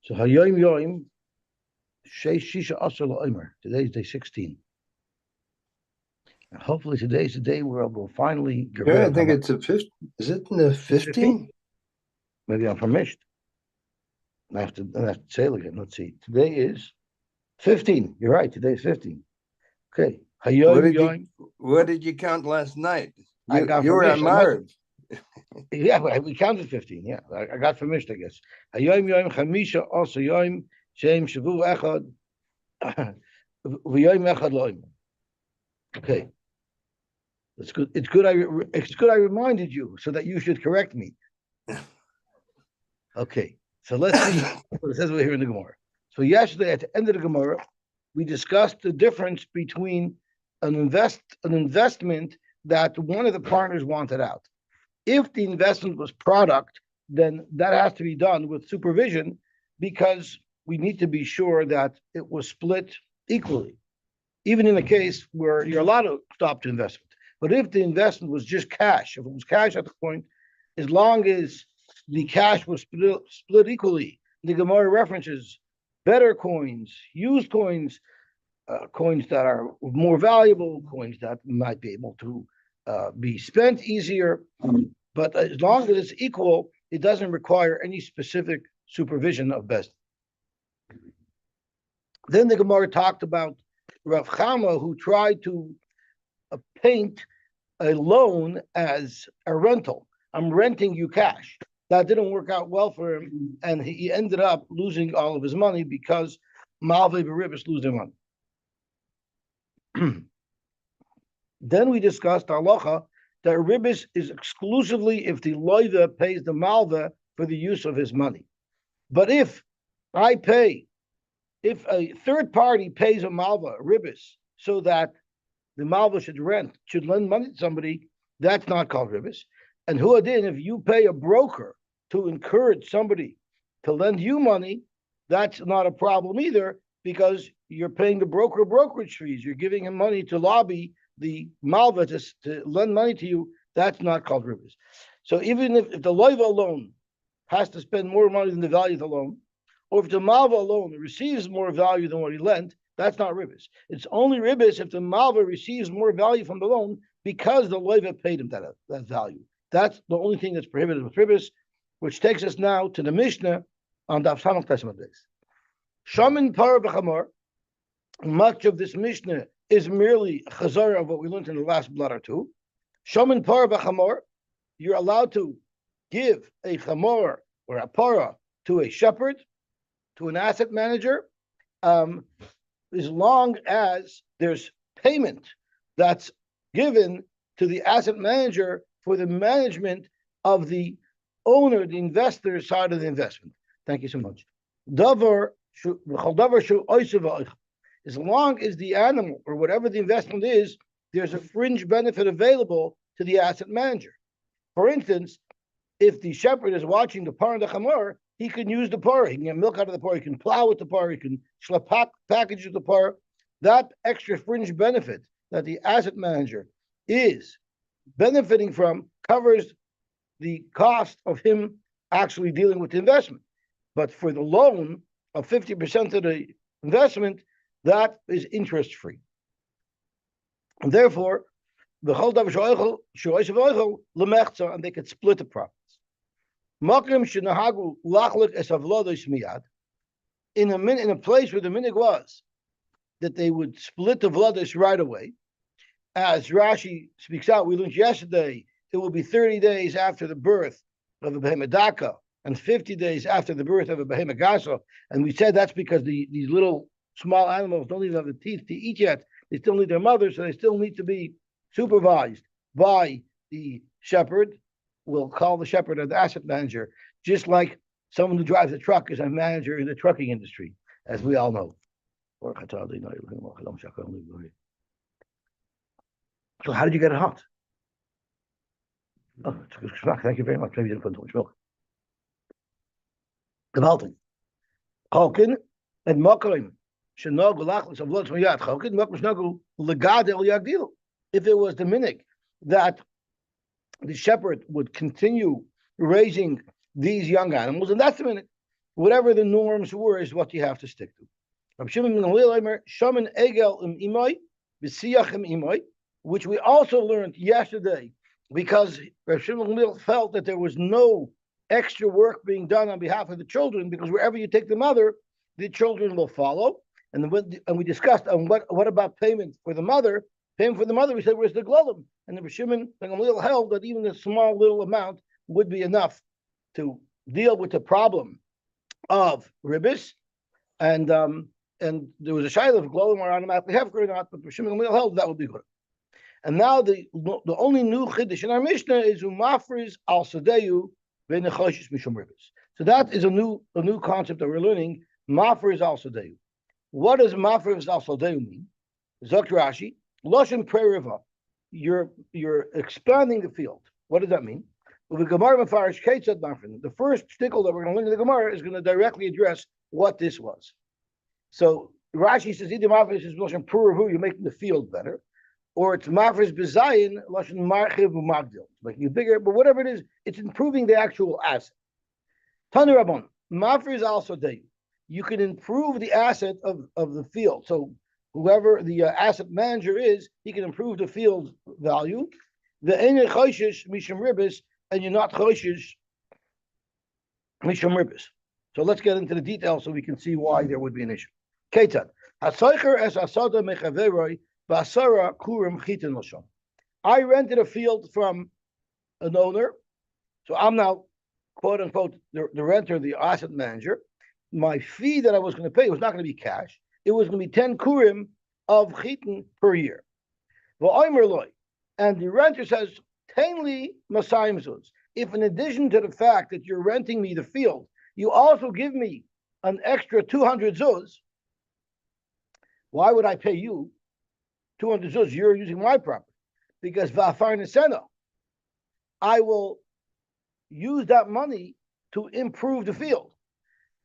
So Hayoim Yoim Shisha Asr La'omer. Today is day 16. And hopefully today's the day where we'll finally get rid Yeah, I of think it's a 50. Is it in the 15? Maybe I'm permished. I have to say it again. Let's see. Today is 15. You're right. Today is 15. Okay. Hayoim Yoim. What did you count last night? I got You were on Marv. Yeah, we counted 15. Yeah, I got permission, I guess. Hayoim Yoim Chamisha also Yoim Shem Shavu Echad V'Yoim Echad Loim. Okay. It's good. It's good. I reminded you so that you should correct me. Okay. So let's see what it says over here in the Gemara. So yesterday at the end of the Gemara, we discussed the difference between an investment that one of the partners wanted out. If the investment was product, then that has to be done with supervision because we need to be sure that it was split equally, even in a case where you're allowed to stop the investment. But if the investment was just cash, if it was cash at the point, as long as the cash was split equally, the Gemara references better coins, used coins, coins that are more valuable, coins that might be able to be spent easier. But as long as it's equal, it doesn't require any specific supervision of best. Then the Gemara talked about Rav Chama, who tried to paint a loan as a rental. I'm renting you cash. That didn't work out well for him, and he ended up losing all of his money because Malvei Beribis lose their money. Then we discussed halacha that ribis is exclusively if the loiva pays the malva for the use of his money. But if a third party pays a malva, a ribis, so that the malva should lend money to somebody, that's not called ribis. And huadin, if you pay a broker to encourage somebody to lend you money, that's not a problem either because you're paying the broker brokerage fees. You're giving him money to lobby the malva to lend money to you. That's not called ribis. So even if the loiva alone has to spend more money than the value of the loan, or if the malva alone receives more value than what he lent, that's not ribis. It's only ribis if the malva receives more value from the loan because the loiva paid him that value. That's the only thing that's prohibited with ribis, which takes us now to the Mishnah on Daf Samach Tesman days. Shamin par b'chamor. Much of this Mishnah is merely a chazara of what we learned in the last blot or two. Shamin par b'chamor. You're allowed to give a chamor or a para to a shepherd, to an asset manager, as long as there's payment that's given to the asset manager for the management of the owner, the investor side of the investment. Thank you so much. As long as the animal or whatever the investment is, there's a fringe benefit available to the asset manager. For instance, if the shepherd is watching the par and the chamor, he can use the par. He can get milk out of the par. He can plow with the par. He can package with the par. That extra fringe benefit that the asset manager is benefiting from covers the cost of him actually dealing with the investment. But for the loan of 50% of the investment, that is interest-free. And therefore, and they could split the profits. In a place where the minig was that they would split the vlados right away, as Rashi speaks out, we learned yesterday, it will be 30 days after the birth of a behemedaka and 50 days after the birth of a behemegasa. And we said that's because these little small animals don't even have the teeth to eat yet. They still need their mother, so they still need to be supervised by the shepherd. We'll call the shepherd or the asset manager, just like someone who drives a truck is a manager in the trucking industry, as we all know. So how did you get it hot? Oh, it's a good smack. Thank you very much. Maybe you didn't put too much milk. Gewaltig. Chalkin and Mokrim. Shenog Lachlis of Lots Mayat. Chalkin, Mokrim Shnogul Legad El Yagdil. If it was the minik that the shepherd would continue raising these young animals, and that's the minik. whatever the norms were is what you have to stick to. Which we also learned yesterday, because Rav Shimon Gamliel felt that there was no extra work being done on behalf of the children, because wherever you take the mother, the children will follow. And we discussed what about payment for the mother? Payment for the mother, we said, where's the glolim? And the Rav Shimon Gamliel held that even a small little amount would be enough to deal with the problem of ribis, and there was a shayla of glolim are automatically hefker or not, but Rav Shimon Gamliel held that would be good. And now the only new chiddush in our Mishnah is umafriz al sadeyu v'nechoshes mishum ribis. So that is a new concept that we're learning. Mafriz al sadeyu. What does mafriz al sadeyu mean? Zok Rashi loshen preriva. You're expanding the field. What does that mean? The first shtickle that we're going to learn in the Gemara is going to directly address what this was. So Rashi says, either mafriz is loshen prerivu, you're making the field better, or it's mafriz bezayin loshen marchiv u'magdil, making it bigger. But whatever it is, it's improving the actual asset. Tanu Rabban, mafriz also day. You can improve the asset of the field. So whoever the asset manager is, he can improve the field value. The ene choishish mishum ribis, and you're not choishish mishum ribis. So let's get into the details so we can see why there would be an issue. Ketzad hasoicher es asada mechaveroi basara kurim chitin l'sham. I rented a field from an owner, so I'm now quote unquote the renter, the asset manager. My fee that I was going to pay was not going to be cash. It was going to be 10 kurim of chitin per year. And the renter says, Tainli masayim zuz. If in addition to the fact that you're renting me the field, you also give me an extra 200 zuz, why would I pay you 200 zuz? You're using my property. Because va'afar nesena, I will use that money to improve the field.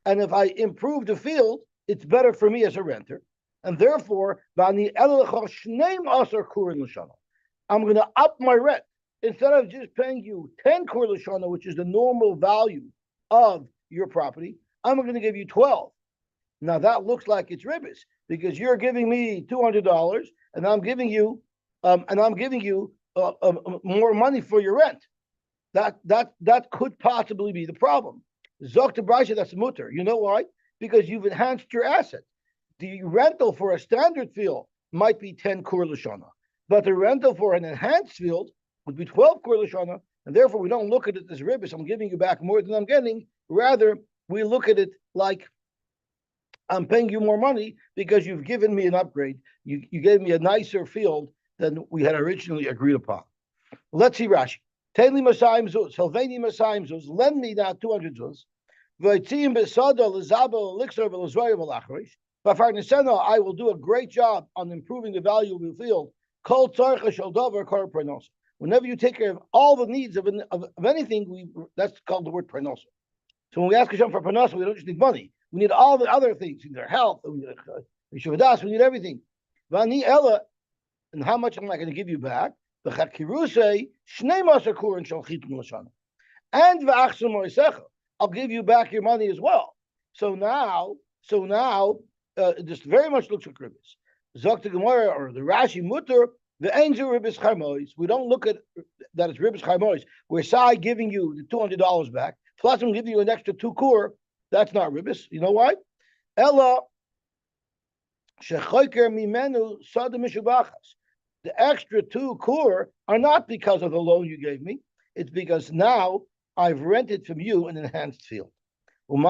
And if I improve the field, it's better for me as a renter. And therefore, I'm going to up my rent. Instead of just paying you 10 kur l'shana, which is the normal value of your property, I'm going to give you 12. Now that looks like it's ribis, because you're giving me $200 and I'm giving you more money for your rent. That could possibly be the problem. Zok to Brasha, that's mutter. You know why? Because you've enhanced your asset. The rental for a standard field might be 10 kur l'shana, but the rental for an enhanced field would be 12 kur l'shana, and therefore we don't look at it as ribis. I'm giving you back more than I'm getting. Rather, we look at it like I'm paying you more money because you've given me an upgrade. You gave me a nicer field than we had originally agreed upon. Let's see Rashi. Tainli masayim zuz, Helveni masayim zuz, lend me now 200 zuz. V'yitzim besada l'zabo l'ixer v'l'zroya v'lacharish. V'afar nesena, I will do a great job on improving the value of the field. Kol tzarcha shel davar kar pranos. Whenever you take care of all the needs of anything, that's called the word pranos. So when we ask Hashem for pranos, we don't just need money. We need all the other things. We need our health. We need Yishuvadas. We need everything. V'ani ela, and how much am I going to give you back? And I'll give you back your money as well. So now, this very much looks like ribis. Zok the Gemara or the Rashi mutter the angel ribis charmois. We don't look at that it's ribis charmois. We're giving you the $200 back, plus I'm giving you an extra 2 kur. That's not ribis. You know why? Ella shechoiker mimenu sada mishubachas. The extra 2 kur are not because of the loan you gave me. It's because now I've rented from you an enhanced field. And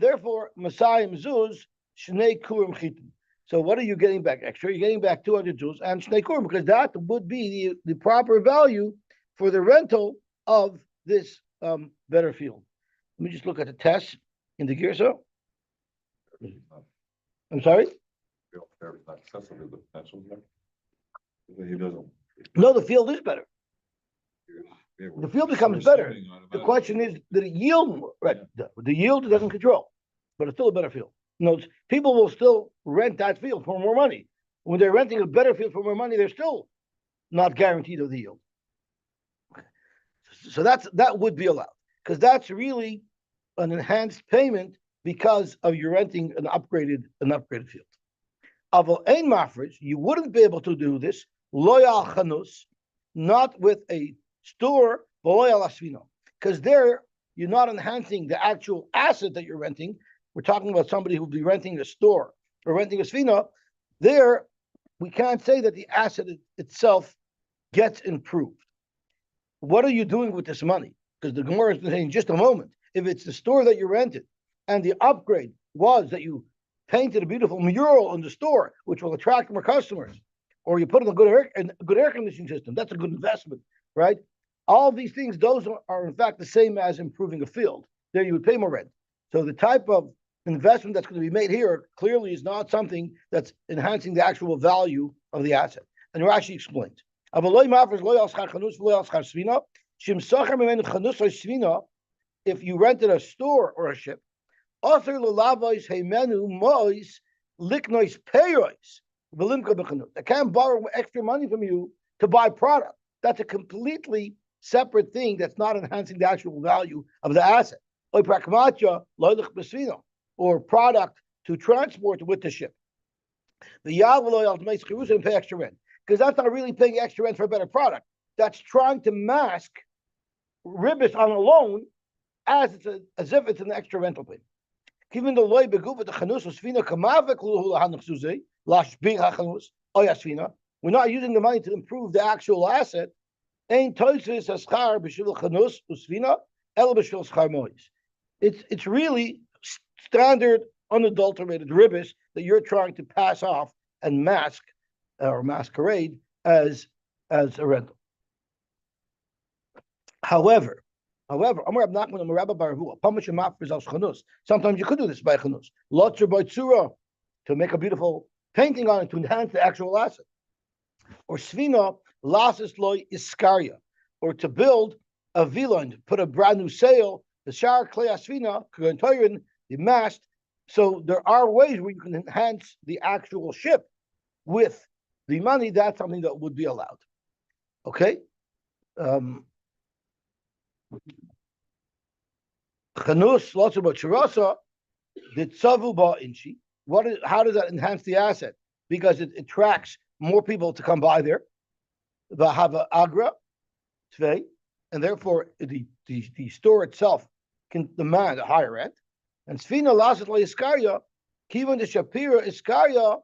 therefore, Masayim Zuz, Shnei Kurim Chitim. So what are you getting back extra? You're getting back 200 Zuz and Shnei Kurim, because that would be the proper value for the rental of this better field. Let me just look at the test in the Girsa. I'm sorry? No, the field is better. The field becomes better. The question is, did it yield more? Right. The yield it doesn't control, but it's still a better field. No, people will still rent that field for more money. When they're renting a better field for more money, they're still not guaranteed of the yield. So that would be allowed because that's really an enhanced payment because of you renting an upgraded field. Aval ein mafresh, you wouldn't be able to do this loyal chanus, not with a store, loyal asvino, because there you're not enhancing the actual asset that you're renting. We're talking about somebody who'll be renting a store or renting a svina. There, we can't say that the asset itself gets improved. What are you doing with this money? Because the Gemara is saying in just a moment, if it's the store that you rented and the upgrade was that you painted a beautiful mural in the store, which will attract more customers, or you put in a good air conditioning system, that's a good investment, right? All of these things, those are in fact the same as improving a field. There you would pay more rent. So the type of investment that's going to be made here clearly is not something that's enhancing the actual value of the asset. And Rashi explains. If you rented a store or a ship, I can't borrow extra money from you to buy product. That's a completely separate thing that's not enhancing the actual value of the asset. Or product to transport with the ship. The Yahweh and pay extra rent. Because that's not really paying extra rent for a better product. That's trying to mask ribbis on a loan as if it's an extra rental payment. Given the loy beguf the chanus usfina kamave kluhu lahanachsuze lashbig hachanus oyasfina, we're not using the money to improve the actual asset. Ein toises aschar b'shul chanus usfina el b'shul schar mois. It's really standard unadulterated ribbis that you're trying to pass off and mask or masquerade as a rental. However, sometimes you could do this by chanus. Lotzer by tzura, to make a beautiful painting on it to enhance the actual asset. Or svina lasis loy iskaria, or to build a villa and put a brand new sail, the shar klei asvina, the mast. So there are ways where you can enhance the actual ship with the money. That's something that would be allowed. Okay. Chanus lots about chirasa the tzavu ba inchi. How does that enhance the asset? Because it attracts more people to come by there. The hava agra tvei, and therefore the store itself can demand a higher rent. And Sfina lasit lo iskaria, kivan de shapira iskaria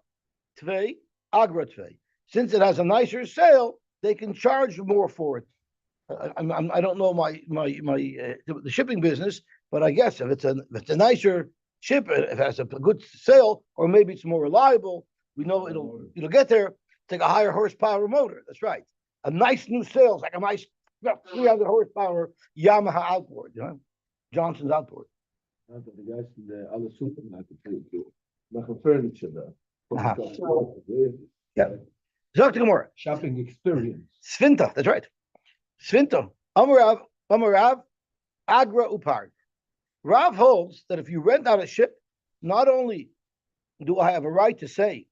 tvei agra tvei. Since it has a nicer sail, they can charge more for it. I don't know the shipping business, but I guess if it's a nicer ship, if it has a good sail, or maybe it's more reliable, we know it'll get there. Take a higher horsepower motor. That's right. A nice new sail, like a nice 300 horsepower Yamaha outboard, Johnson's outboard. The guys in the other supermarket maken furniture there. Yeah. Zok Gemara. Shopping experience. Svinta, that's right. Svinta. Amarav, Agra Upar. Rav holds that if you rent out a ship, not only do I have a right to say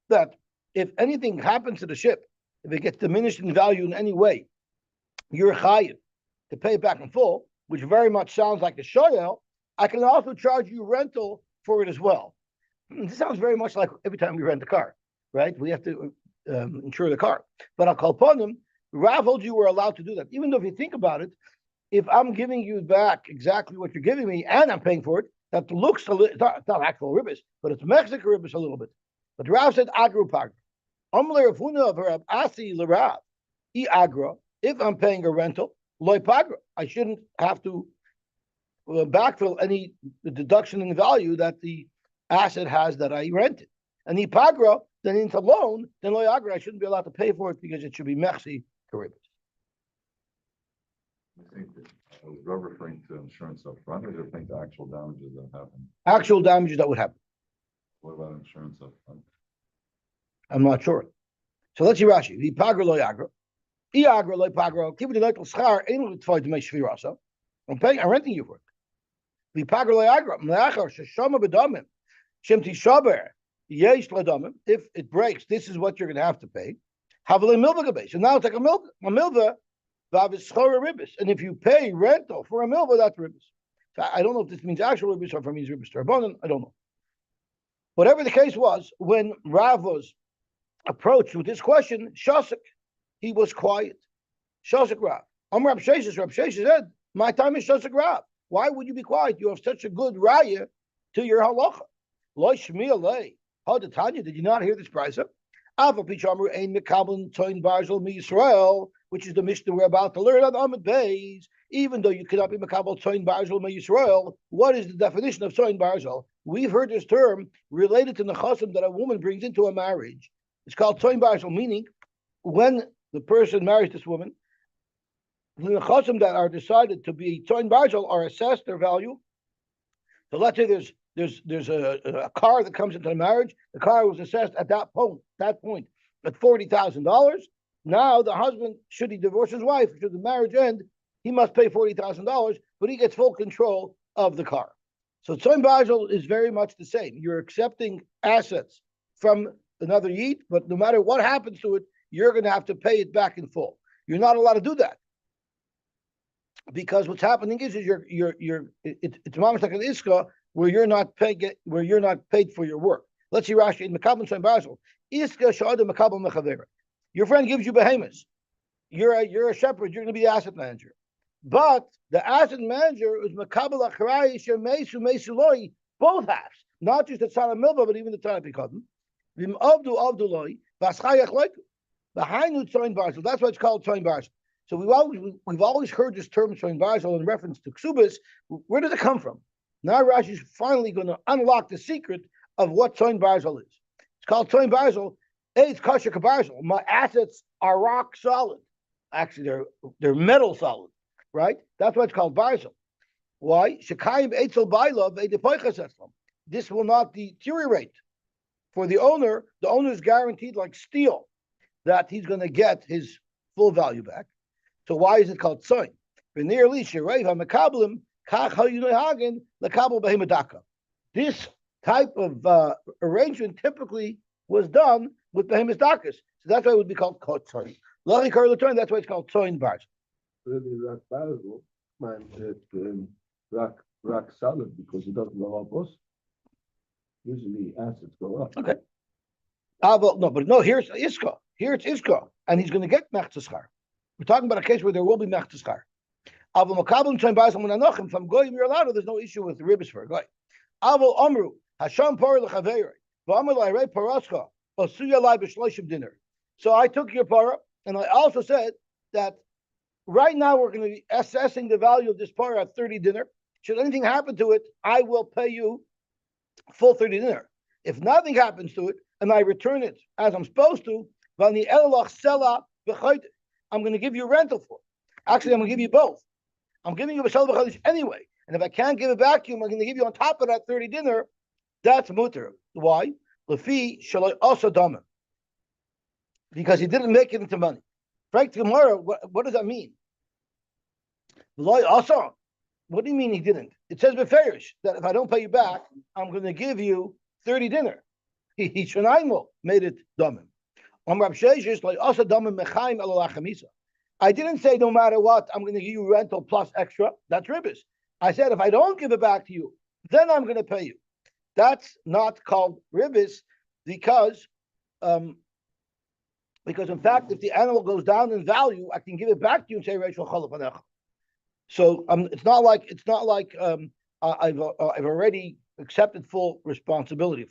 that if anything happens to the ship, if it gets diminished in value in any way, you're chayiv to pay it back in full, which very much sounds like a shoyel. I can also charge you rental for it as well. This sounds very much like every time we rent a car, right? We have to insure the car. But I'll call upon them. Rav holds you were allowed to do that. Even though if you think about it, if I'm giving you back exactly what you're giving me and I'm paying for it, that looks a little, it's not actual ribbis, but it's Mexican ribbis a little bit. But Rav said agro pagra. If I'm paying a rental, loy pagra, I shouldn't have to backfill any deduction in value that the asset has that I rented. And the pagra, then into loan, then loy agra, I shouldn't be allowed to pay for it because it should be mexi ribbis. I think I was referring to insurance up front, or referring to actual damages that happen? Actual damages that would happen. What about insurance up front? I'm not sure. So let's see Rashi. The pagra loy agra. I agra loy pagra. Keep the little schar ain't to make shvirasa. I'm renting you for it. The pagra loy agra. Mleachar sheshama bedamim. Shem tishaber. Yesh ladamim. If it breaks, this is what you're going to have to pay. Have a milva gabe. So now it's like a milva Vavischora ribis. And if you pay rental for a milva, that's ribis. So I don't know if this means actual ribis or if it means ribis terbonon. I don't know. Whatever the case was, when Rav was approached with this question, Shosik, he was quiet. Shosik Rav. Rav Sheshes said, my time is Shosik Rav. Why would you be quiet? You have such a good raya to your halacha. Lo shmi alei. How did Tanya? Did you not hear this price? Ava Pichamru ein mekabel toin barzel mi Yisrael, which is the Mishnah we're about to learn on Amud Beis. Even though you cannot be mekabel toin barzel mi Yisrael, what is the definition of toin barzel? We've heard this term related to the chasam that a woman brings into a marriage. It's called toin barzel, meaning when the person marries this woman, the chasam that are decided to be toin barzel are assessed their value. So let's say there's a car that comes into the marriage. The car was assessed at that point at $40,000. Now the husband, should he divorce his wife, should the marriage end, he must pay $40,000, but he gets full control of the car. So Tzoin Bajal is very much the same. You're accepting assets from another Yid, but no matter what happens to it, you're going to have to pay it back in full. You're not allowed to do that, because what's happening is it's almost like an iska where you're not paid for your work. Let's see Rashi in Mekabel Tzoin Bajal. Iska shada Mekabel mechavera. Your friend gives you behemoths. You're a shepherd. You're going to be the asset manager. But the asset manager is Makabel Achrai Shemesu Mesuloi, both halves, not just the Tzara Milva, but even the Tzara Pikodim. Vim Avdu Avduloi, Vaschayach Loik, the Hainu Tzoin Barzal. That's why it's called Tzoin Barzal. So we've always heard this term Tzoin Barzal in reference to Ksubis. Where does it come from? Now Rashi is finally going to unlock the secret of what Tzoin Barzal is. It's called Tzoin Barzal. It's kosher kabarzal. My assets are rock solid. Actually, they're metal solid. Right? That's why it's called barzal. Why? This will not deteriorate. For the owner is guaranteed like steel that he's going to get his full value back. So why is it called tzoin? This type of arrangement typically was done with behemoth dakas. So that's why it would be called tzoin. That's why it's called tzoin barzal. Really rock basil, man, rock solid because it doesn't go up us. Usually assets go up. Okay. No, here's Iska. Here it's Iska. And he's going to get Mechtaschar. We're talking about a case where there will be Mechtaschar. From Goyim, you're allowed, there's no issue with the ribbis for a Goy. Aval Amru, Hasham Par Lechaveri, Vamalai Re Parascha, Osuya Lai B'Shloshim dinner. So I took your para, and I also said that right now we're going to be assessing the value of this para at 30 dinner. Should anything happen to it, I will pay you full 30 dinner. If nothing happens to it, and I return it as I'm supposed to, I'm going to give you rental for it. Actually, I'm going to give you both. I'm giving you a B'Shel B'Chodesh anyway. And if I can't give it back to you, I'm going to give you on top of that 30 dinner. That's mutter. Why? Lefi Shaloi Asa Damim. Because he didn't make it into money. Frank Gemara, what does that mean? Loi Asa. What do you mean he didn't? It says beferish that if I don't pay you back, I'm going to give you 30 dinner. He made it damim. I didn't say no matter what, I'm going to give you rental plus extra. That's ribbis. I said if I don't give it back to you, then I'm going to pay you. That's not called ribbis because in fact, if the animal goes down in value, I can give it back to you and say Rachel Chalapanecha. So it's not like I've already accepted full responsibility.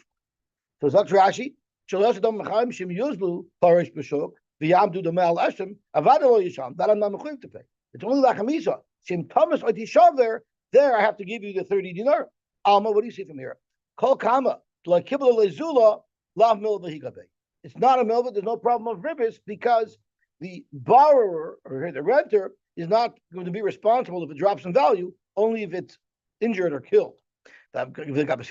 So Zak Rashi, that I'm not mechuyev to pay. It's only lachamisa. Shim Thomas or Tishaver, there I have to give you the 30 dinar. Alma, what do you see from here? Kol kama like kibla lezula lav milva higabe. It's not a milva. There's no problem of ribbis because the borrower or the renter is not going to be responsible if it drops in value, only if it's injured or killed. That's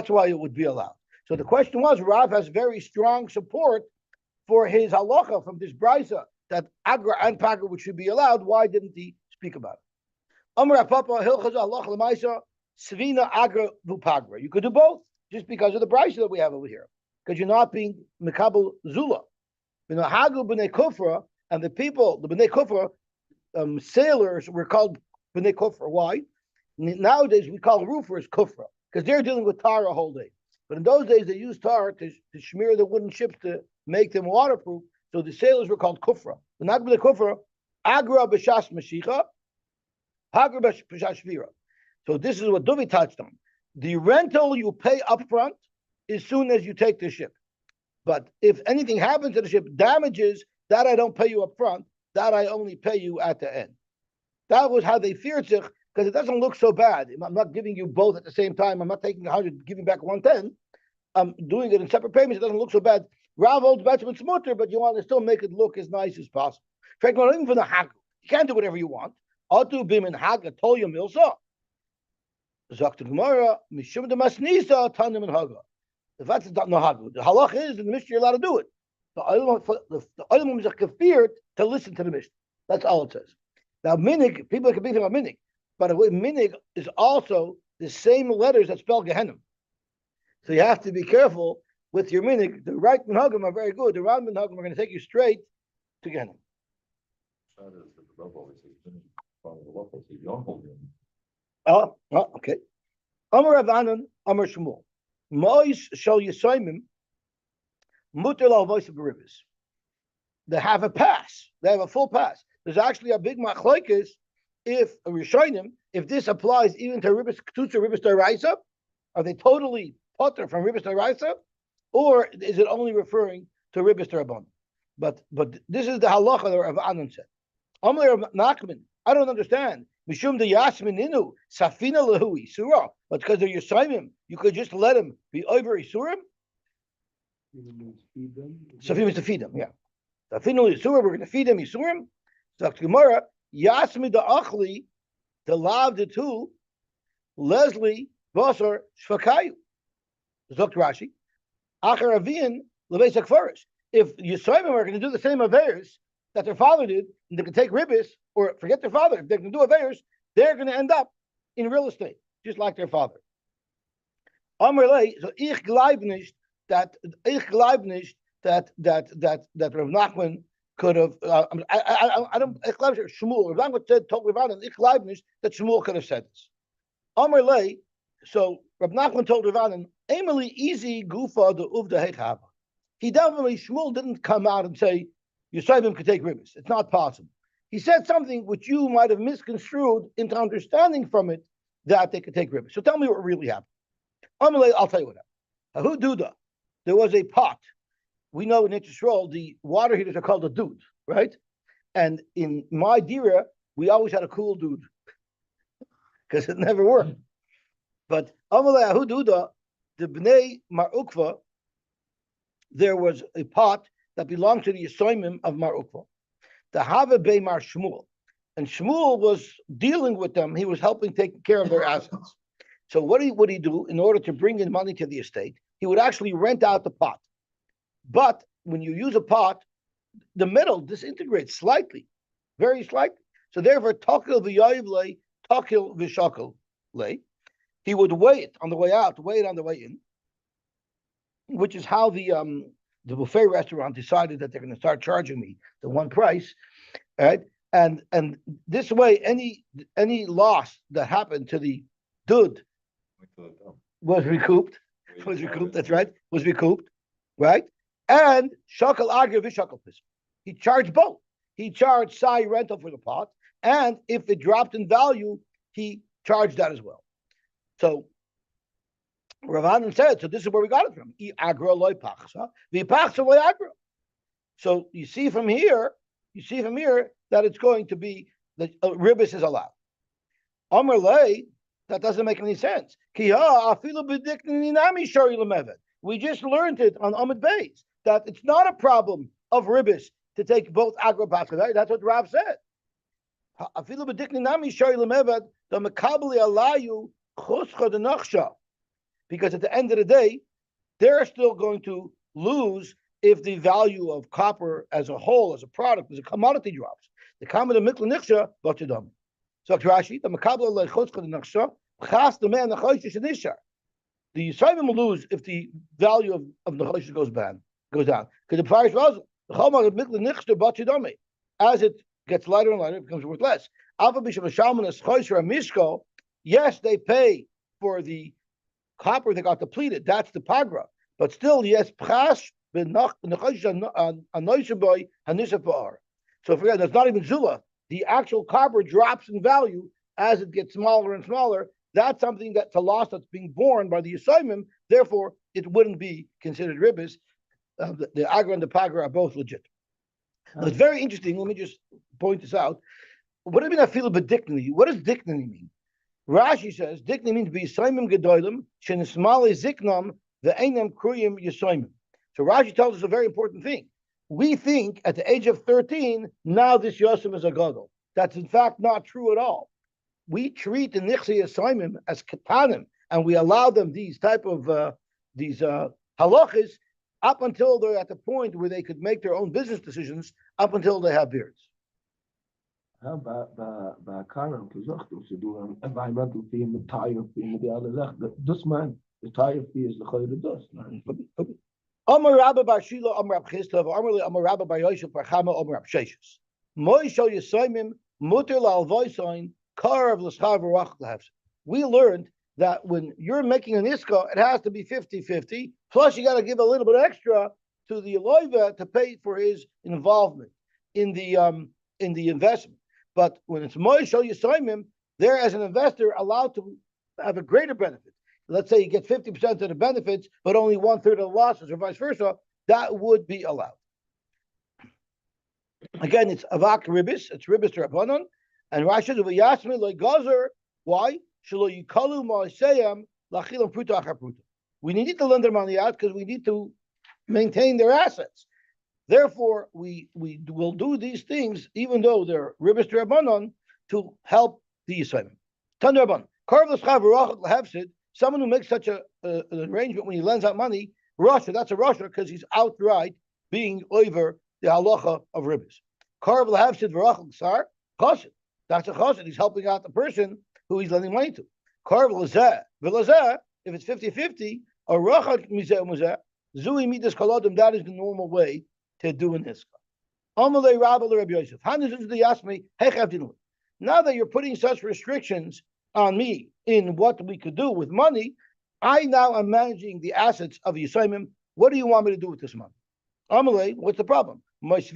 why it would be allowed. So the question was, Rav has very strong support for his halacha from this brisa that agra and pagra which should be allowed. Why didn't he speak about it? Svina agra vupagra. You could do both, just because of the brisa that we have over here, because you're not being mekabel zula. Hagu b'nei kufra And the people, the Bnei Kufra, sailors were called Bnei Kufra. Why? Nowadays we call roofers Kufra because they're dealing with tar a whole day. But in those days they used tar to smear the wooden ships to make them waterproof. So the sailors were called Kufra. The not Bnei Kufra, Agra b'shas Mashicha, Hagra b'shas Shvira. So this is what Duvi touched on. The rental you pay upfront as soon as you take the ship. But if anything happens to the ship, damages, that I don't pay you up front, that I only pay you at the end. That was how they feared sich, because it doesn't look so bad. I'm not giving you both at the same time. I'm not taking 100, giving back 110. I'm doing it in separate payments. It doesn't look so bad. Rav holds better and smutter, but you want to still make it look as nice as possible. Not even for the hagel. You can't do whatever you want. Atu bim in hagel tol yom milsa. Zakta Gemara, mishum de masnisa tanim and haga. If that's not no hagel, the halach is in the Mishnah you're allowed to do it. The Olam is feared to listen to the Mishnah. That's all it says. Now, minig, people can be thinking about minig, but the way minig is also the same letters that spell Gehenna. So you have to be careful with your minig. The right minhagim are very good. The wrong minhagim are going to take you straight to Gehenna. Oh, okay. Amar Rav Anan, Amar Shmuel. Mois shall Yisoimim muter al voice of beribis. They have a pass. They have a full pass. There's actually a big machlokes if a Rishonim, if this applies even to ribis ketutza ribis daraisa, are they totally potter from ribis daraisa, or is it only referring to ribis darabon? But this is the halacha that Rav Anan said. Amar Rav Nachman, I don't understand. Mishum de yasmininu safina lehu isura, but because they're Yosayim, you could just let them be over isurim. Safina means to feed them, yeah. Safina isura, we're going to feed them isurim. So Gemara, Yasmi the Achli, the Lav the two, Leslie, Basar, Shvakayu. Zokt Rashi, Achar Avian, Levesak Forest. If Yisraelim are going to do the same Averis that their father did, and they can take ribbis, or forget their father, if they can do Averis, they're going to end up in real estate, just like their father. Amrlei, so ich glaub nicht that Rav Nachman could have. I don't. Shmuel. Rav Nachman said told Rav Anan, ich glaub nicht that Shmuel could have said this. Amrlei, so Rav Nachman told Rav Anan, Emily easy gufa the uvda hechava. He definitely, Shmuel didn't come out and say Yisraelim could take ribbis. It's not possible. He said something which you might have misconstrued into understanding from it that they could take ribbis. So tell me what really happened. Amalei, I'll tell you what happened. Ahududa, there was a pot. We know in Yisrael the water heaters are called a dude, right? And in my dira, we always had a cool dude because it never worked. But Amalei Ahududa, the Bnei Mar Ukva, there was a pot that belonged to the Yisoimim of Mar Ukva, the Have Bei Mar Shmuel. And Shmuel was dealing with them. He was helping take care of their assets. So what would he do in order to bring in money to the estate? He would actually rent out the pot. But when you use a pot, the metal disintegrates slightly, very slightly. So therefore, Takil v'yayivle, Takil v'shakil le. He would weigh it on the way out, weigh it on the way in, which is how the buffet restaurant decided that they're going to start charging me the one price, right? And this way, any loss that happened to the dude was recouped. Was recouped. That's right. Was recouped, right? And shakal agir v'shakal pis. He charged both. He charged sai rental for the pot, and if it dropped in value, he charged that as well. So Rav Anan said, so this is where we got it from. So you see from here that it's going to be that ribbis is allowed. Amar lei, that doesn't make any sense. We just learned it on Amud Beis that it's not a problem of ribbis to take both agro paschal. Right? That's what Rav said. Because at the end of the day, they're still going to lose if the value of copper as a whole, as a product, as a commodity drops. The common mikla nichsha, b'tchadam. So Rashi, the makabel lechotzcha nichsha, chas the man nechoishish nishar. The Yisraelim will lose if the value of the nechoishish goes down. Because the price was the chomar mikla nichsha b'tchadam. as it gets lighter and lighter, it becomes worth less. Yes, they pay for the copper that got depleted. That's the pagra. But still, yes, prash. So forget that's not even zula. The actual copper drops in value as it gets smaller and smaller. That's something that's a loss that's being borne by the Yosymim. Therefore, it wouldn't be considered ribbis. The agra and the pagra are both legit. Now, it's very interesting. Let me just point this out. What do you mean I feel a bit dignity? What does dignity mean? Rashi says dignity means be Yosymim gedolim shenismale ziknam ve'enam kruyim Yosymim. So Rashi tells us a very important thing. We think at the age of 13, now this Yosem is a gadol. That's in fact not true at all. We treat the Nichse Yosymim as ketanim, and we allow them these type of halachas up until they're at the point where they could make their own business decisions, up until they have beards. Ja, bij Karen gezegd, ze doen een environmental fee en de tire fee en die alle zaken. Dus man, de tire fee is de goede dus. Amar Rabba Bar Shila, Amar Rab Chisda, Amar Rabba Bar Yosef, Bar Chama, Amar Rab Sheshes. Moisho Yosymim, Mutter La'alvoisoin, Karav L'schav V'rach L'hefs. We learned that when you're making an iska, it has to be 50-50, plus you got to give a little bit extra to the loiva to pay for his involvement in the investment. But when it's Moisho Yosymim, they're as an investor allowed to have a greater benefit. Let's say you get 50% of the benefits, but only 1/3 of the losses, or vice versa, that would be allowed. Again, it's avak ribis, it's ribis to Rabbanon, and Rashi says, "V'yasmi le'gazer." Why? Shelo yikalu ma'aseyam lachilam pruta achar pruta. We need to lend their money out because we need to maintain their assets. Therefore, we will do these things, even though they're ribis to Rabbanon, to help the Yisraelim. Tan Rabban, karv l'schav v'rachot l'hefsid. Someone who makes such an arrangement when he lends out money, Russia, that's a Russia because he's outright being over the halacha of ribbis. Karv l'havsid v'rachel sar chassid. That's a chassid. He's helping out the person who he's lending money to. Karv l'zeh v'lazeh, if it's 50-50, a rachel mizeh muzeh, zui midas kaladim, that is the normal way to do an iska. Amalei Rabba Rabbi Yosef. Now that you're putting such restrictions on me in what we could do with money, I now am managing the assets of the Yosymim. What do you want me to do with this money? Amalei, what's the problem? Take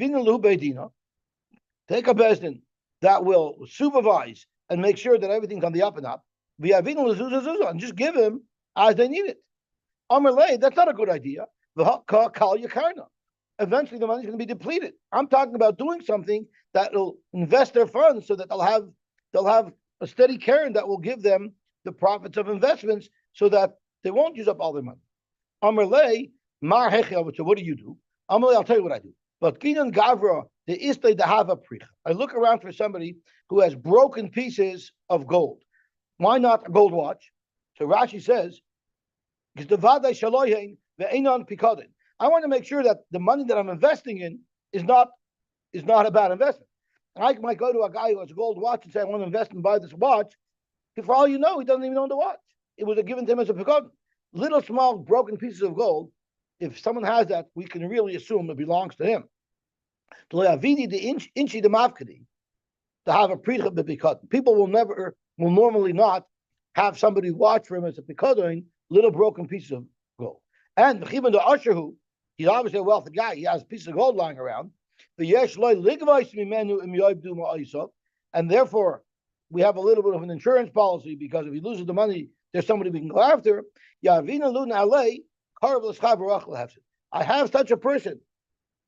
a bezdin that will supervise and make sure that everything's on the up and up. And just give him as they need it. Amalei, that's not a good idea. Eventually the money's going to be depleted. I'm talking about doing something that will invest their funds so that they'll have a steady Karen that will give them the profits of investments so that they won't use up all their money. Amarlei, mar hechi, so what do you do? Amarlei, I'll tell you what I do. But kinan gavra, the istay dahava pricha. I look around for somebody who has broken pieces of gold. Why not a gold watch? So Rashi says, I want to make sure that the money that I'm investing in is not a bad investment. I might go to a guy who has a gold watch and say, I want to invest and buy this watch. For all you know, he doesn't even own the watch. It was given to him as a pekod. Little, small, broken pieces of gold, if someone has that, we can really assume it belongs to him. To have a pekod. People will normally not have somebody watch for him as a pekod, little broken pieces of gold. And even the usher who, he's obviously a wealthy guy, he has a piece of gold lying around. And therefore, we have a little bit of an insurance policy because if he loses the money, there's somebody we can go after. I have such a person.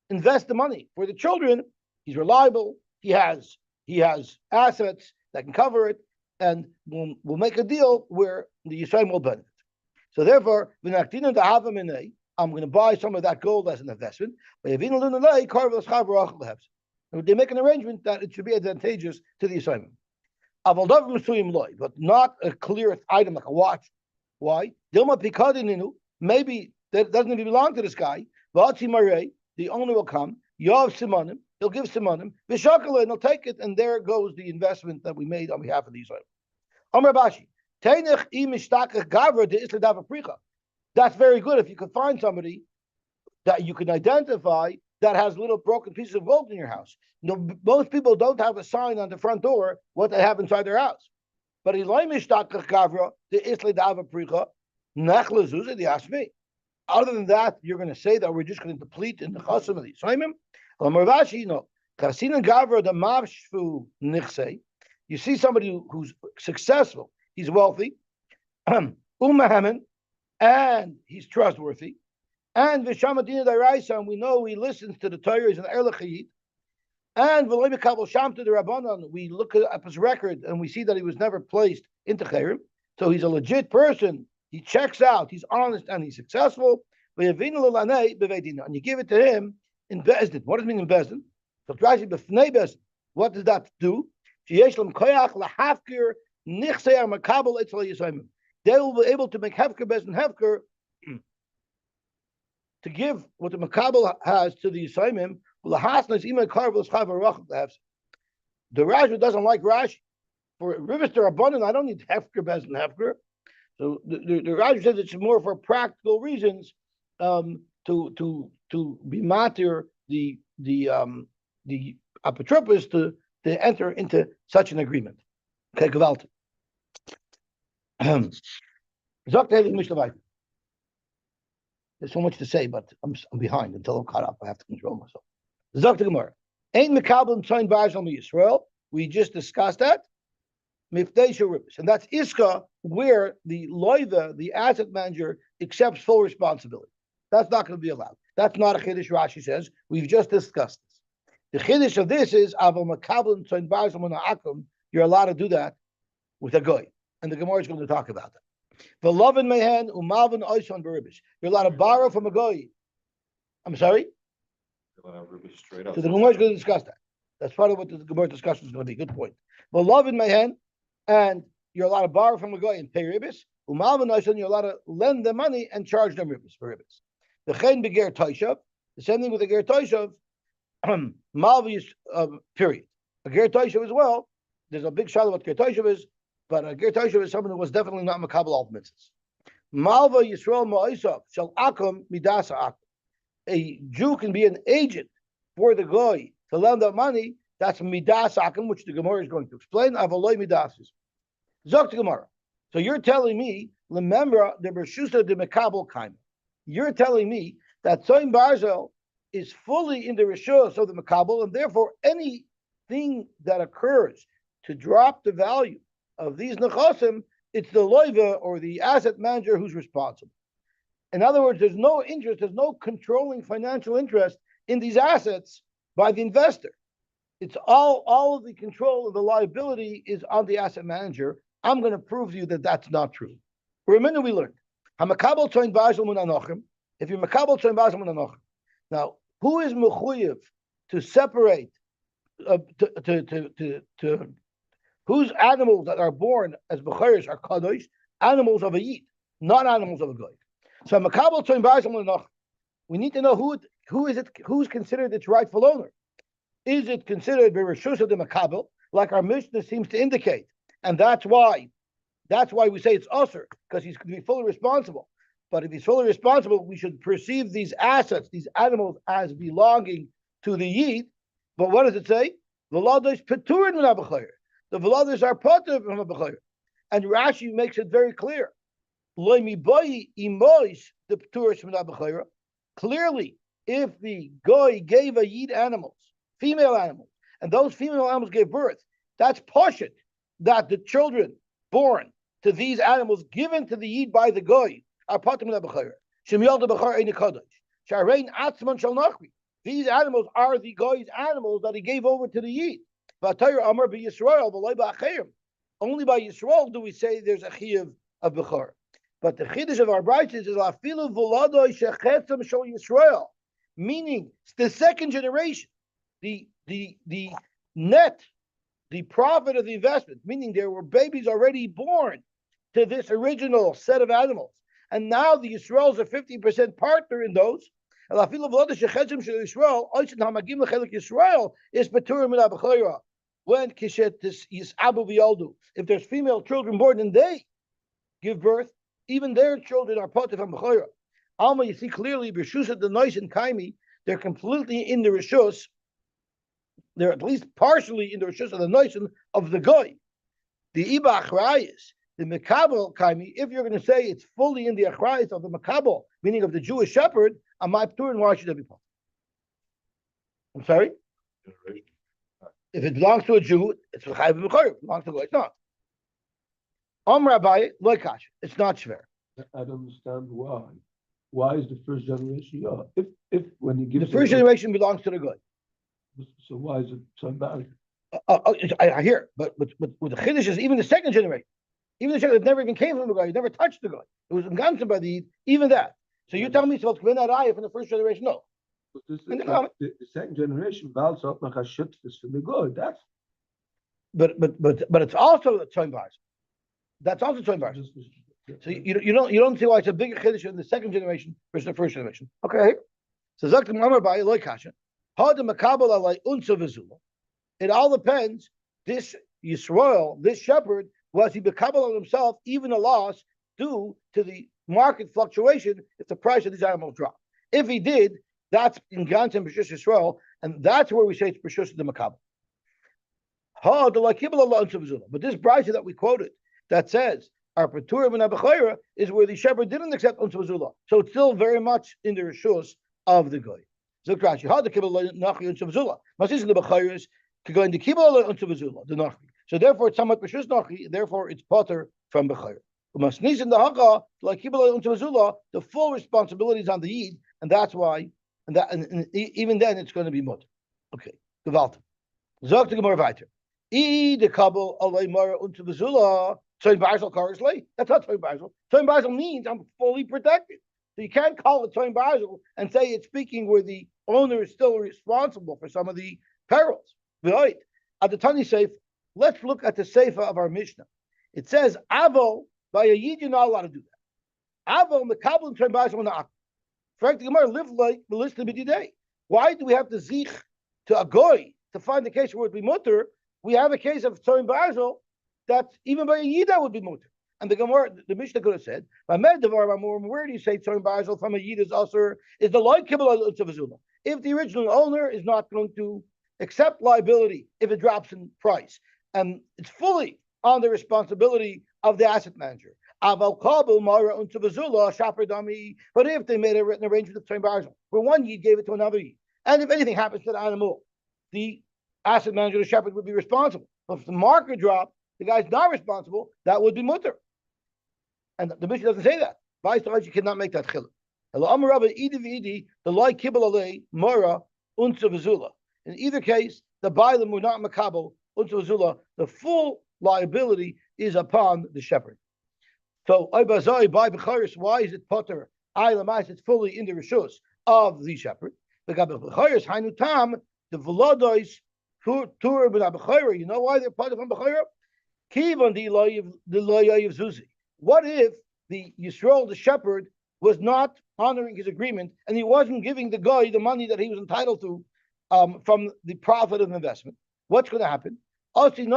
Invest the money for the children. He's reliable. He has assets that can cover it, and we'll make a deal where the Yisrael will benefit. So therefore, I'm going to buy some of that gold as an investment. They make an arrangement that it should be advantageous to the assignment. But not a clear item like a watch. Why? Maybe that doesn't even belong to this guy. The owner will come. He'll give simonim. And he'll take it, and there goes the investment that we made on behalf of the Israel. That's very good if you could find somebody that you can identify that has little broken pieces of gold in your house. No, most people don't have a sign on the front door what they have inside their house. But the isle dava pricha nechle zuza the ask me. Other than that, you're going to say that we're just going to deplete in the chasam of the Yisraelim. Rashi, no. Karsin and Gavra the mavshfu nichse. You see somebody who's successful, he's wealthy, umahaman, and he's trustworthy, and v'shamadina daraisa, and we know he listens to the Torah, he's an erlechayit, and v'loy mekabel sham to the rabbanon. We look at his record and we see that he was never placed into chayrim, so he's a legit person. He checks out, he's honest, and he's successful. And you give it to him in Bezdin. What does it mean in Bezdin? What does that do? They will be able to make hefker Bezdin hefker to give what the makabel has to the Yisraelim. The Rashi doesn't like Rashi. For Rivers to Rabbanan, I don't need hefker Bezdin hefker. So the Rashi says it's more for practical reasons to be matir the apotropos to enter into such an agreement. Okay, gewalt. There's so much to say, but I'm behind. Until I'm caught up, I have to control myself. Zok the Gemara. Ain't mekabel tzayin b'Yisrael Yisrael. We just discussed that. And that's Iska, where the loiva, the asset manager, accepts full responsibility. That's not going to be allowed. That's not a chiddush. Rashi says we've just discussed this. The chiddush of this is you're allowed to do that with a goy, and the Gemara is going to talk about that. You're allowed to borrow from a goy. I'm sorry. Straight up. So the Gemara is going to discuss that. That's part of what the Gemara discussion is going to be. Good point. And you're allowed to borrow from a guy and pay ribbis. And you're allowed to lend them money and charge them ribbis for ribbis. The chen beger toishav. The same thing with the ger toishav. Malvius period. A ger toishav as well. There's a big shadow what ger toishav is, but a ger toishav is someone who was definitely not makabel al mitzvahs. Malva Yisrael ma'osav shall akum midasa akum. A Jew can be an agent for the guy to lend out money. That's midas akum, which the Gemara is going to explain. Avaloi midasis. Zok to Gemara. So you're telling me, remember the Bershusa de Mekabel Kaima. You're telling me that Tzoyin Barzel is fully in the Rishus of the Mekabel, and therefore anything that occurs to drop the value of these nechosim, it's the loiva or the asset manager who's responsible. In other words, there's no interest, there's no controlling financial interest in these assets by the investor. It's all of the control of the liability is on the asset manager. I'm going to prove to you that that's not true. For a minute, we learned. If you're makabel tzoyin basel mun anochim. Now, who is mechuyev to separate to whose animals that are born as bechayers are kadosh, animals of a yid, not animals of a goy. So makabel tzoyin basel mun anochim. We need to know who's considered its rightful owner. Is it considered Bereshus of the Makabel, like our Mishnah seems to indicate? And that's why we say it's usher, because he's going to be fully responsible. But if he's fully responsible, we should perceive these assets, these animals, as belonging to the Yid. But what does it say? V'lados peturin min haBechayr. The v'lados are potter from a Bechayr. And Rashi makes it very clear. Lo miboyi imois the peturis min haBechayr. Clearly, if the Goy gave a Yid animals, female animals, and those female animals gave birth, that's poshut, that the children born to these animals given to the Yid by the Goy are patim le'bechayr. Shem yalda bechar ein kodesh. Sharein atzman shal nachri. These animals are the Goy's animals that he gave over to the Yid. V'atayr amar b'Yisrael v'loy b'achayim. Only by Yisrael do we say there's a chiyuv of bechar. But the chiddush of our braysos is afilu v'ladoi shechetzam shal Yisrael, meaning it's the second generation. The net, the profit of the investment, meaning there were babies already born to this original set of animals. And now the Yisrael's a 50% partner in those. When if there's female children born and they give birth, even their children are part of Bechayra. Alma, you see clearly, B'Shusha the Nois and Kaimi, they're completely in the rishus. They're at least partially in the rishus of the nation of the goy. The iba achrayis, the mekabel kaimi. If you're going to say it's fully in the achrayis of the mekabel, meaning of the Jewish shepherd, am I ptur, and why should that be part? I'm sorry. If it belongs to a Jew, it's chayv b'chayv. It belongs to goy. It's not. Rabbi loikash. It's not shver. I don't understand why. Why is the first generation? Yeah, if when you give The first generation belongs to the goy. so why is it so bad? I hear, but with the chiddush is even the second generation, even the second that never even came from the guy, never touched the guy. It was enganzen by the even that. So you tell me it's supposed to be that ayah from the first generation? No. But the second generation balance up like a shit is for the good. That's But it's also the tzom bars. That's also tzom bars. So you don't see why it's a bigger chiddush in the second generation versus the first generation. Okay. So Zaktim Amar Bai Eloi Kasha. Had the makabel alai unsa v'zula. It all depends. This Yisrael, this shepherd, was he makabel on himself even a loss due to the market fluctuation if the price of these animals drop. If he did, that's in Gans and B'shus Yisrael, and that's where we say it's B'shus the makabel. Ha the lakibel Allah unsa v'zula. But this brisa that we quoted that says our Peturim and Abachayra is where the shepherd didn't accept unsa v'zula. So it's still very much in the rishus of the guy. So Rashi, how the kibbutz nachi unsa v'zula? Masis in the b'chayres to go into kibbutz unsa v'zula the nachi. So therefore, it's somewhat b'shus nachi. Therefore, it's potter from b'chayr. Masnis in the haka like kibbutz unsa v'zula. The full responsibility is on the yid, and that's why. And even then, it's going to be mutter. Okay, gewalt. Zog to gemara weiter. I the kabel alay mara unsa v'zula. Tzoyin b'arzal karsle. That's not tzoyin b'arzal. Tzoyin b'arzal means I'm fully protected. So you can't call it tzoyin b'arzal and say it's speaking where the owner is still responsible for some of the perils. Right. At the Tani Seif, let's look at the Seifa of our Mishnah. It says, Avo, by a Yid, you're not allowed to do that. Avo, Mekabel, and Trembazal, and Ak. Frank the Gemara live like the list of day. Why do we have to zich to a goy to find the case where it would be mutter? We have a case of Tzoyin Ba'azal that even by a Yid that would be mutter. And the Gemara, the Mishnah could have said, where do you say Tzoyin Ba'azal from a Yid is also is the loy kibbutz unsa v'zula? If the original owner is not going to accept liability if it drops in price, and it's fully on the responsibility of the asset manager. But if they made a written arrangement of Tzoyin Ba'azal, where one Yid gave it to another Yid, and if anything happens to the animal, the asset manager, the shepherd, would be responsible. But if the market dropped, the guy's not responsible, that would be mutter. And the Mishnah doesn't say that. You cannot make that chiluk. In either case, the bailam were not makabel unsa v'zula. The full liability is upon the shepherd. So, by b'charis, why is it potter? It's fully in the rishus of the shepherd. The hainu tam the v'ladois tur b'nab'chayra. You know why they're potter from b'chayra? Kivan the loyav zuzi. What if the Yisrael, the shepherd, was not honoring his agreement and he wasn't giving the guy the money that he was entitled to from the profit of investment? What's going to happen? He's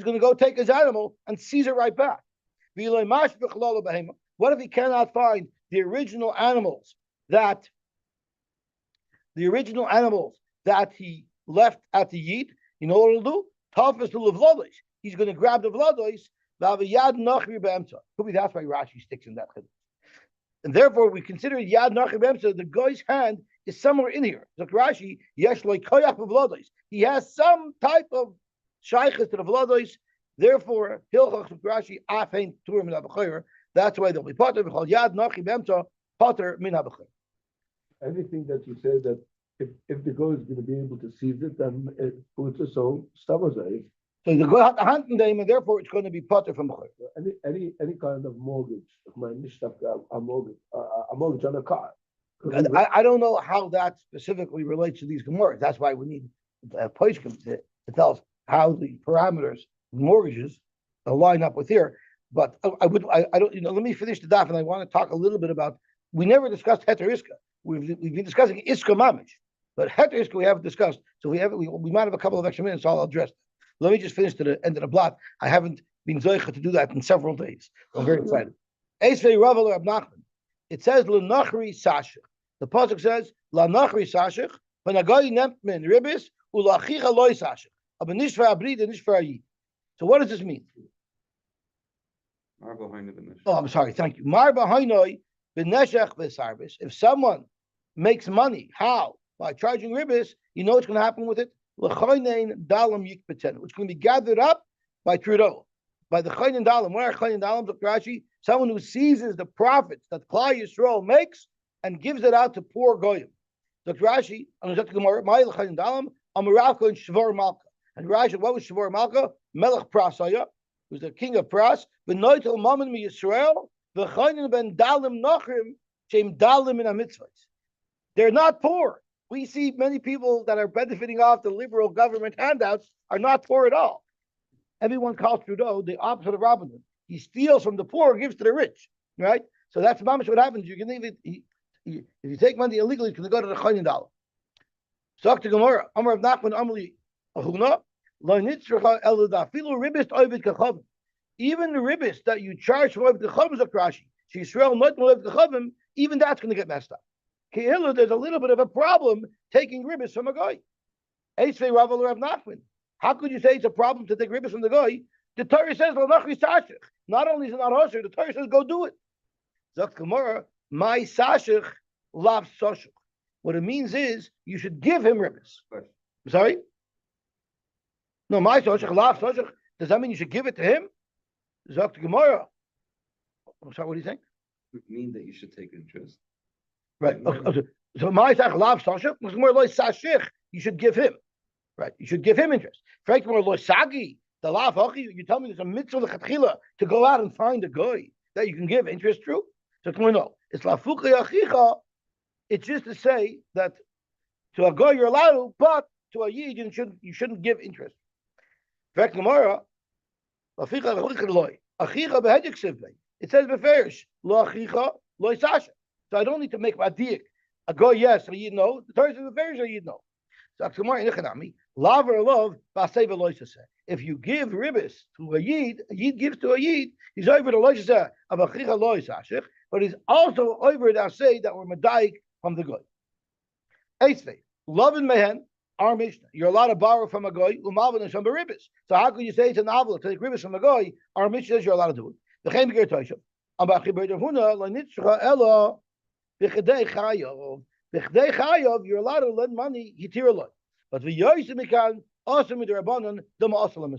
going to go take his animal and seize it right back. What if he cannot find the original animals that he left at the Yid? You know what he'll do? He's going to grab the vladois. Could be that's why Rashi sticks in that. And therefore, we consider Yad Nachri B'Emsa, the guy's hand is somewhere in here. So Rashi, Yesh Loi Koyach V'Vladois. He has some type of shaykhs to the V'Vladois. Therefore, Hilchach Rashi, Afein Tur Min HaBechayr. That's why they'll be Potter. B'Chol Yad Nachri B'Emsa, Potter Min HaBechayr. Anything that you say that if the guy is going to be able to seize it, then it puts it so Stamazai. So the guy had to hunt them, and therefore it's going to be Potter from Bechayr. Any kind of mortgage, a mortgage on a car. I don't know how that specifically relates to these Gemaras. That's why we need a poskim to tell us how the parameters of mortgages line up with here. But I don't, let me finish the daf, and I want to talk a little bit about, we never discussed Heter Iska. We've been discussing Iska Mamish, but Heter Iska we haven't discussed. So we might have a couple of extra minutes, so I'll address that. Let me just finish to the end of the blot. I haven't been zoicha to do that in several days. I'm very excited. It says L'Nachri Sasha. The pasuk says, "La nachri sashich, when a guy nemt min ribis ulachicha loy sashich, aber nicht für abrid and nicht für ayid." So what does this mean? Oh, I'm sorry. Thank you. Mar b'hainoi b'neshech b'sarvis. If someone makes money, how? By charging ribis, you know what's going to happen with it? L'chaynein dalam yikbeten, which can be gathered up by Trudeau, by the chaynein dalam. What are chaynein dalam? Dr. Rashi, someone who seizes the profits that Klal Yisrael makes and gives it out to poor goyim. Dr. Rashi, and Rashi, what was Shvar Malka? Melech Prasaya, who's the king of Pras. Benoitel Mammon mi Yisrael, v'chaynin ben dalim nachrim, shem dalim in a mitzvahs. They're not poor. We see many people that are benefiting off the liberal government handouts are not poor at all. Everyone calls Trudeau the opposite of Robin. He steals from the poor, gives to the rich, right? So that's mamish what happens. You can even if you take money illegally, it's going to go to the chaynin dollar. Talk to Gemara. Amar of Nachman Amli Ahuna lo nitzracha elu dafilu ribis ovid kachavim. Even the ribis that you charge for ovid kachavim is a krashi. Yisrael not ovid kachavim. Even that's going to get messed up. Ke'ilu, there's a little bit of a problem taking ribis from a guy. Eisvei Rav Rav Nachman. How could you say it's a problem to take ribis from the guy? The Torah says lo nachri sashich. Not only is it not osher, the Torah says go do it. Zok Gemara. My sashich lav soshich. What it means is you should give him ribis. Sorry? No, my soshich lav soshich. Does that mean you should give it to him? Zok Gemara. I'm sorry, what do you think? It mean that you should take interest. Right. Okay. So my sashich lav soshich was more like sashich. You should give him. Right. You should give him interest. Frank more like sagi. The lav hochi. You tell me there's a mitzvah lechatchila to go out and find a guy that you can give interest to. So no, it's lafuchi achicha. It's just to say that to a guy you're allowed to, but to a yid you shouldn't give interest. It says beferish lo achicha lo sasha. So I don't need to make my diak. A guy yes, a yid no. The Torah says beferish a yid no. So laver love baseva lo say. If you give ribis to a yid gives to a yid. He's over the loisha of achicha lo sasha. But he's also over it. I say that we're medaik from the guy. Eisvei, love and mehen, our Mishnah. You're allowed to borrow from a guy, umalvin and shamba ribis. So how could you say it's a novel to take ribis from a guy? Our Mishnah says you're allowed to do it. The chem ger toishav. Ambachi b'erdavuna la nitzcha ella b'chedei chayav. B'chedei chayav, you're allowed to lend money yitir alot. But the Yosy mikan also with the rabbanon dama asalam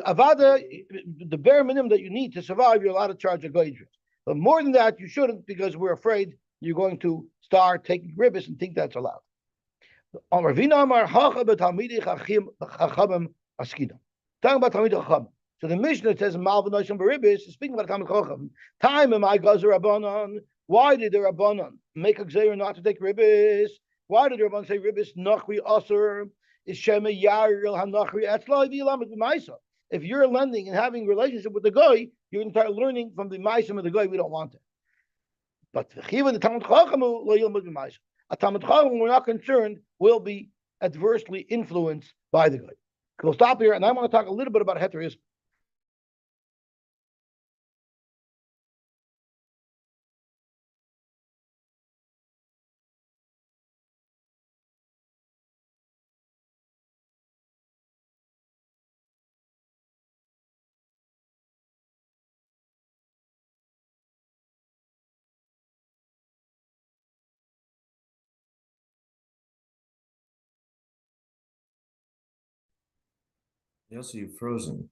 avada. The bare minimum that you need to survive, you're allowed to charge a guy interest. But more than that, you shouldn't, because we're afraid you're going to start taking ribis and think that's allowed. Talking about Talmidei Chacham. So the Mishnah says, Malvin Noshim Baribis is speaking about Talmidei Chacham. Time am I Gazer Rabbanon? Why did the Rabbanon make a gzeira not to take ribis? Why did the Rabbanon say ribis nachri aser? Is Shema Yaril Hanachri Etzla Vilamet B'Maisa? If you're lending and having a relationship with the guy, you're going to start learning from the Maisim of the guy. We don't want it. But even the Talmud Chacham, a Talmud Chacham, we're not concerned, will be adversely influenced by the guy. We'll stop here, and I want to talk a little bit about heterism. Yosy, you've frozen.